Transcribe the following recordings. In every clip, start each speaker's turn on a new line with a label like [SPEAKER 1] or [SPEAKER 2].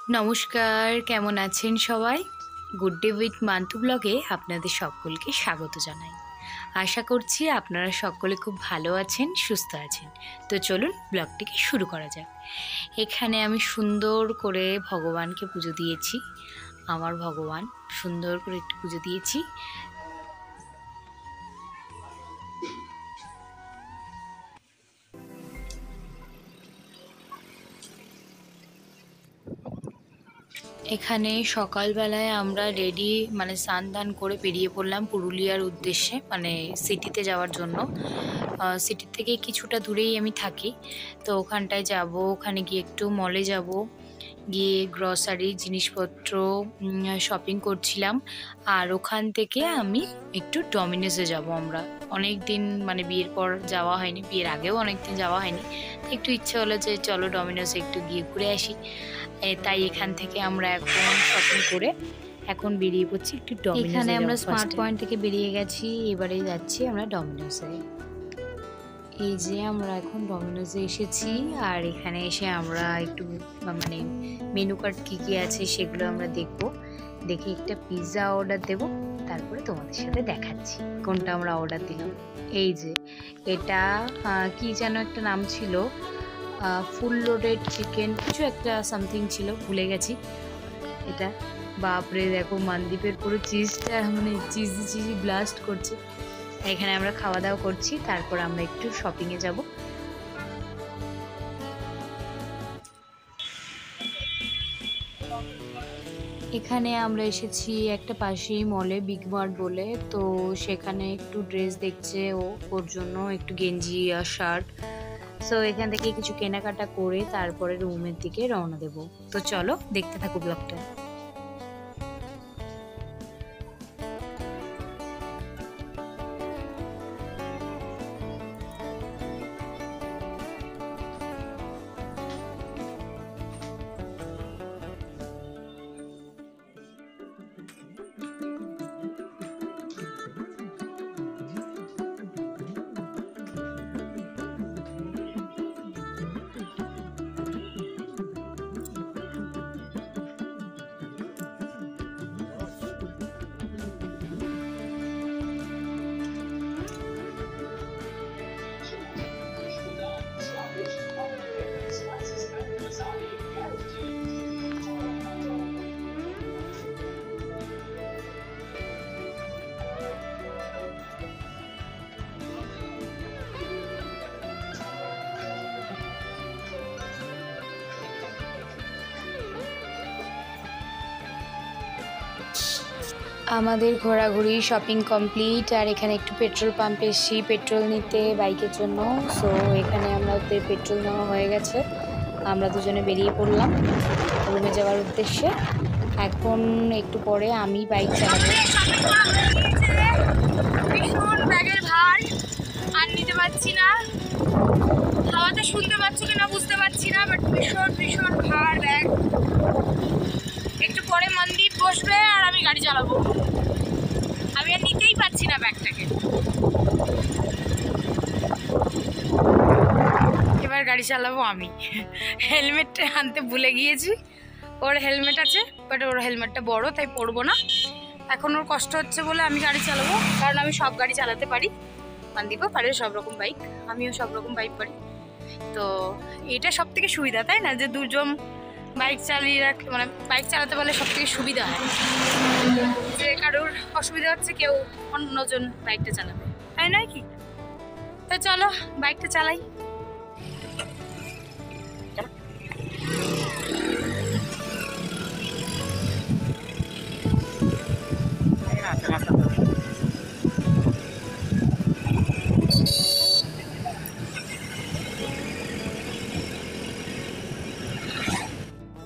[SPEAKER 1] নমস্কার, কেমন আছেন সবাই? গুড ডে উইথ মান্টু ব্লগে আপনাদের সকলকে স্বাগত জানাই। আশা করছি আপনারা সকলে খুব ভালো আছেন, সুস্থ আছেন। তো চলুন ব্লগটিকে শুরু করা যাক। এখানে আমি সুন্দর করে ভগবানকে পুজো দিয়েছি। আমার ভগবান সুন্দর করে একটু পুজো দিয়েছি। এখানে সকালবেলায় আমরা রেডি স্নান দান করে বেরিয়ে পড়লাম পুরুলিয়ার উদ্দেশ্যে, সিটিতে যাওয়ার জন্য। সিটি থেকে কিছুটা দূরেই আমি থাকি, তো ওখানটায় যাব। ওখানে গিয়ে একটু মলে যাব, গিয়ে গ্রসারি জিনিসপত্র শপিং করছিলাম। আর ওখান থেকে আমি একটু ডমিনোসে যাব। আমরা অনেক দিন বিয়ের পর যাওয়া হয়নি, বিয়ের আগেও অনেক দিন যাওয়া হয়নি, তো একটু ইচ্ছে হলো যে চলো ডমিনোসে একটু গিয়ে ঘুরে আসি। তাই এখান থেকে আমরা এখন শপিং করে এখন বেরিয়ে পড়ছি একটু ডমিনোসে। এখানে আমরা স্মার্ট পয়েন্ট থেকে বেরিয়ে গেছি, এবারে যাচ্ছি আমরা ডমিনোসে। এই যে আমরা এখন ডমিনোসে এসেছি, আর এখানে এসে আমরা একটু মেনু কার্ড কী কী আছে সেগুলো আমরা দেখবো। দেখে একটা পিৎজা অর্ডার দেব, তারপরে তোমাদের সাথে দেখাচ্ছি কোনটা আমরা অর্ডার দিলাম। এই যে এটা কি যেন একটা নাম ছিল, ফুল লোডেড চিকেন কিছু একটা সামথিং ছিল, ভুলে গেছি এটা। বাপরে দেখো মানদীপের পুরো চিজটা চিজি ব্লাস্ট করছে। এখানে আমরা খাওয়া দাওয়া করছি, তারপর আমরা একটু শপিংয়ে যাব। এখানে আমরা এসেছি একটা পাশেই মলে, বিগ মার্ট বলে, তো সেখানে একটু ড্রেস দেখছে ওর জন্য একটু গেঞ্জি আর শার্ট। সো এখান থেকে কিছু কেনাকাটা করে তারপরে রুমের দিকে রওনা দেব। তো চলো দেখতে থাকো ব্লগটা। আমাদের ঘোরাঘুরি শপিং কমপ্লিট, আর এখানে একটু পেট্রোল পাম্পে এসেছি পেট্রোল নিতে বাইকের জন্য। সো এখানে আমাদের পেট্রোল নেওয়া হয়ে গেছে, আমরা দুজনে বেরিয়ে পড়লাম রুমে যাওয়ার উদ্দেশ্যে। এখন একটু পরে আমি বাইক চালাবো। ভীষণ ব্যাগের ভার, আর নিতে পারছি না। হাওয়াতে শুনতে পাচ্ছি কিনা বুঝতে পারছি না, বাট ভীষণ ভার ব্যাগ। একটু পরে মনদীপ বসবে আর আমি গাড়ি চালাবো। আমি আর নিতেই পারছি না ব্যাগটাকে। এবার গাড়ি চালাবো আমি। হেলমেটটা আনতে ভুলে গিয়েছি। ওর হেলমেট আছে, বাট ওর হেলমেটটা বড়, তাই পরবো না। এখন ওর কষ্ট হচ্ছে বলে আমি গাড়ি চালাবো, কারণ আমি সব গাড়ি চালাতে পারি। মনদীপও পারে সব রকম বাইক, আমিও সব রকম বাইক পারি। তো এটা সব থেকে সুবিধা, তাই না, যে দুজন বাইক চালিয়ে রাখলে বাইক চালাতে পারলে সব থেকে সুবিধা হয়। যে কারোর অসুবিধা হচ্ছে কেউ অন্যজন বাইকটা চালাবে, তাই নয় কি? তো চলো বাইকটা চালাই।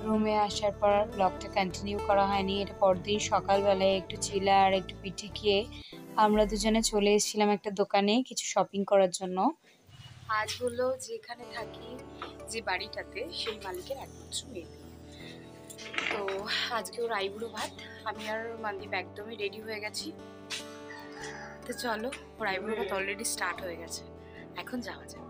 [SPEAKER 1] রুমে আসার পর ব্লগটা কন্টিনিউ করা হয়নি। এটা পরদিন সকালবেলায় একটু চিলা আর একটু পিঠে খেয়ে আমরা দুজনে চলে এসেছিলাম একটা দোকানে কিছু শপিং করার জন্য। আজ হলো যেখানে থাকি, যে বাড়িটাতে, সেই মালিকের একমাত্র মেয়ে। তো আজকে ওর আইবুড়ো ভাত। আমি আর মনদীপ একদমই রেডি হয়ে গেছি। তো চলো, ওর আইবুড়ো ভাত অলরেডি স্টার্ট হয়ে গেছে, এখন যাওয়া যাক।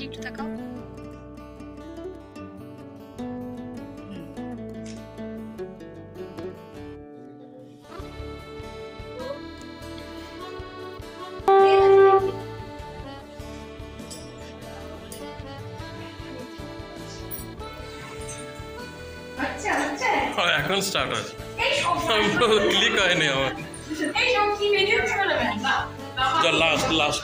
[SPEAKER 1] একটু তাকাও।
[SPEAKER 2] এখন স্টার্ট হচ্ছে, ক্লিক হয়নি আমার। লাস্ট লাস্ট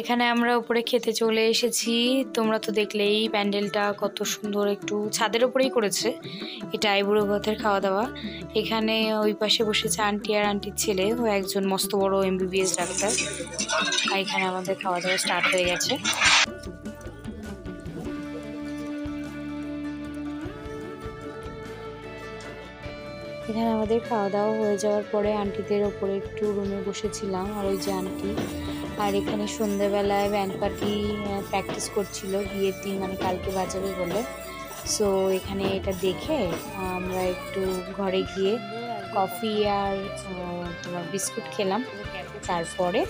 [SPEAKER 1] এখানে আমরা উপরে খেতে চলে এসেছি। তোমরা তো দেখলেই প্যান্ডেলটা কত সুন্দর, একটু ছাদের উপরেই করেছে। এটা আইবুড়ো ভাতের খাওয়া দাওয়া। এখানে ওই পাশে বসেছে আন্টি আর আন্টির ছেলে, ও একজন মস্ত বড় MBBS ডাক্তার। আর এখানে আমাদের খাওয়া দাওয়া স্টার্ট হয়ে গেছে। এখানে আমাদের খাওয়া দাওয়া হয়ে যাওয়ার পরে আন্টিদের ওপরে একটু রুমে বসেছিলাম, আর ওই যে আন্টি। আর এখানে সন্ধ্যেবেলায় ব্যান্ড পার্টি প্র্যাকটিস করছিল বিয়ের দিন, মানে কালকে বাজাবে বলে। সো এখানে এটা দেখে আমরা একটু ঘরে গিয়ে কফি আর তোমার বিস্কুট খেলাম। তারপরে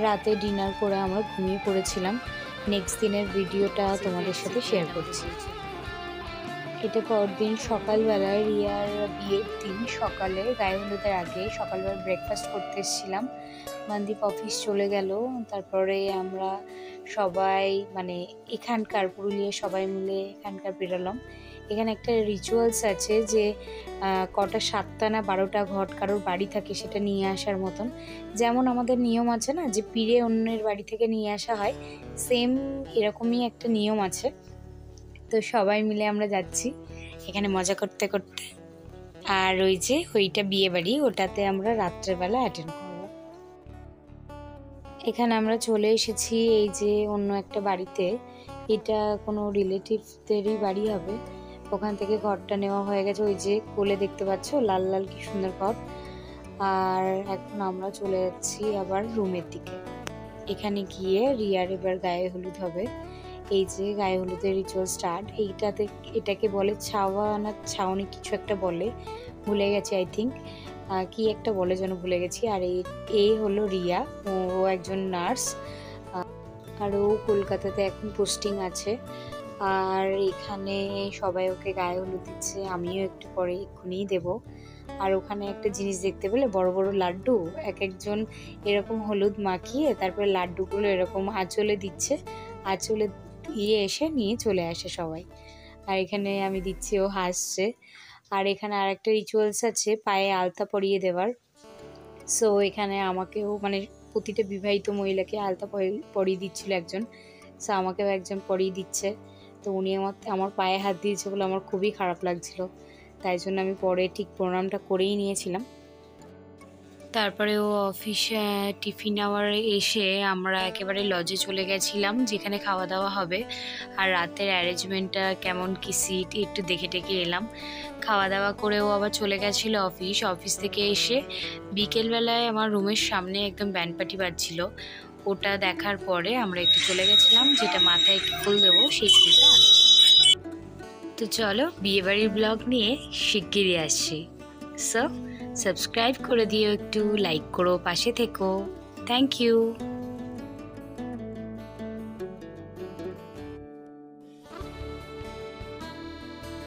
[SPEAKER 1] রাতে ডিনার করে আমরা ঘুমিয়ে পড়েছিলাম। নেক্সট দিনের ভিডিওটা তোমাদের সাথে শেয়ার করছি। এটা পরদিন সকালবেলায় রিয়ার বিয়ের দিন সকালে গায়ে হলুদের আগে সকালবেলা ব্রেকফাস্ট করতে এসেছিলাম। মনদীপ অফিস চলে গেল, তারপরে আমরা সবাই মানে এখানকার পুরুলিয়া সবাই মিলে এখানকার বেরোলাম। এখানে একটা রিচুয়ালস আছে যে কটা 7টা না 12টা ঘট কারোর বাড়ি থাকে সেটা নিয়ে আসার মতন। যেমন আমাদের নিয়ম আছে না যে পীরে অন্যের বাড়ি থেকে নিয়ে আসা হয়, সেম এরকমই একটা নিয়ম আছে। তো সবাই মিলে আমরা যাচ্ছি এখানে মজা করতে করতে। আর ওই যে ওইটা বিয়ে বাড়ি, ওটাতে আমরা রাত্রেবেলা অ্যাটেন্ড করব। এখানে আমরা চলে এসেছি এই যে অন্য একটা বাড়িতে। এটা কোনো রিলেটিভদেরই বাড়ি হবে। ওখান থেকে ঘরটা নেওয়া হয়ে গেছে, ওই যে কোলে দেখতে পাচ্ছ লাল লাল কি সুন্দর ঘর। আর এখন আমরা চলে যাচ্ছি আবার রুমের দিকে। এখানে গিয়ে রিয়ার এবার গায়ে হলুদ হবে। এই যে গায়ে হলুদের রিচুয়াল স্টার্ট। এটাকে বলে ছাওয়া না ছাউনি কিছু একটা বলে, ভুলে গেছি। আই থিঙ্ক কি একটা বলে যেন ভুলে গেছি। আর এই হলো রিয়া, ও একজন নার্স, আর ও কলকাতাতে এখন পোস্টিং আছে। আর এখানে সবাই ওকে গায়ে হলুদ দিচ্ছে, আমিও একটু পরে এক্ষুনিই দেবো। আর ওখানে একটা জিনিস দেখতে পেলে, বড় বড় লাড্ডু, এক একজন এরকম হলুদ মাখিয়ে তারপরে লাড্ডুগুলো এরকম আঁচলে দিচ্ছে। আঁচলে দিয়ে এসে নিয়ে চলে আসে সবাই। আর এখানে আমি দিচ্ছি, ও হাসছে। আর এখানে আর একটা রিচুয়ালস আছে পায়ে আলতা পরিয়ে দেওয়ার। সো এখানে আমাকেও মানে প্রতিটা বিবাহিত মহিলাকে আলতা পরিয়ে দিচ্ছিল একজন। সো আমাকেও একজন পরিয়ে দিচ্ছে। তো উনি আমার পায়ে হাত দিয়েছে বলে আমার খুবই খারাপ লাগছিল, তাই জন্য আমি পরে ঠিক প্রণামটা করেই নিয়েছিলাম। তারপরে ও অফিসে টিফিন আওয়ারে এসে আমরা একেবারে লজে চলে গেছিলাম যেখানে খাওয়া দাওয়া হবে। আর রাতের অ্যারেঞ্জমেন্টটা কেমন কি সিট একটু দেখে টেকে এলাম। খাওয়া দাওয়া করেও আবার চলে গেছিলো অফিস থেকে এসে বিকেলবেলায় আমার রুমের সামনে একদম ব্যান্ড পার্টি বাজছিল। ওটা দেখার পরে আমরা একটু চলে গেছিলাম যেটা মাথায় একটু ফুল দেবো সেই ফুলটা। তো চলো বিয়েবাড়ির ব্লগ নিয়ে শিগগিরই আসছি। সো সাবস্ক্রাইব করে দিও, একটু লাইক করো, পাশে থেকো। Thank you.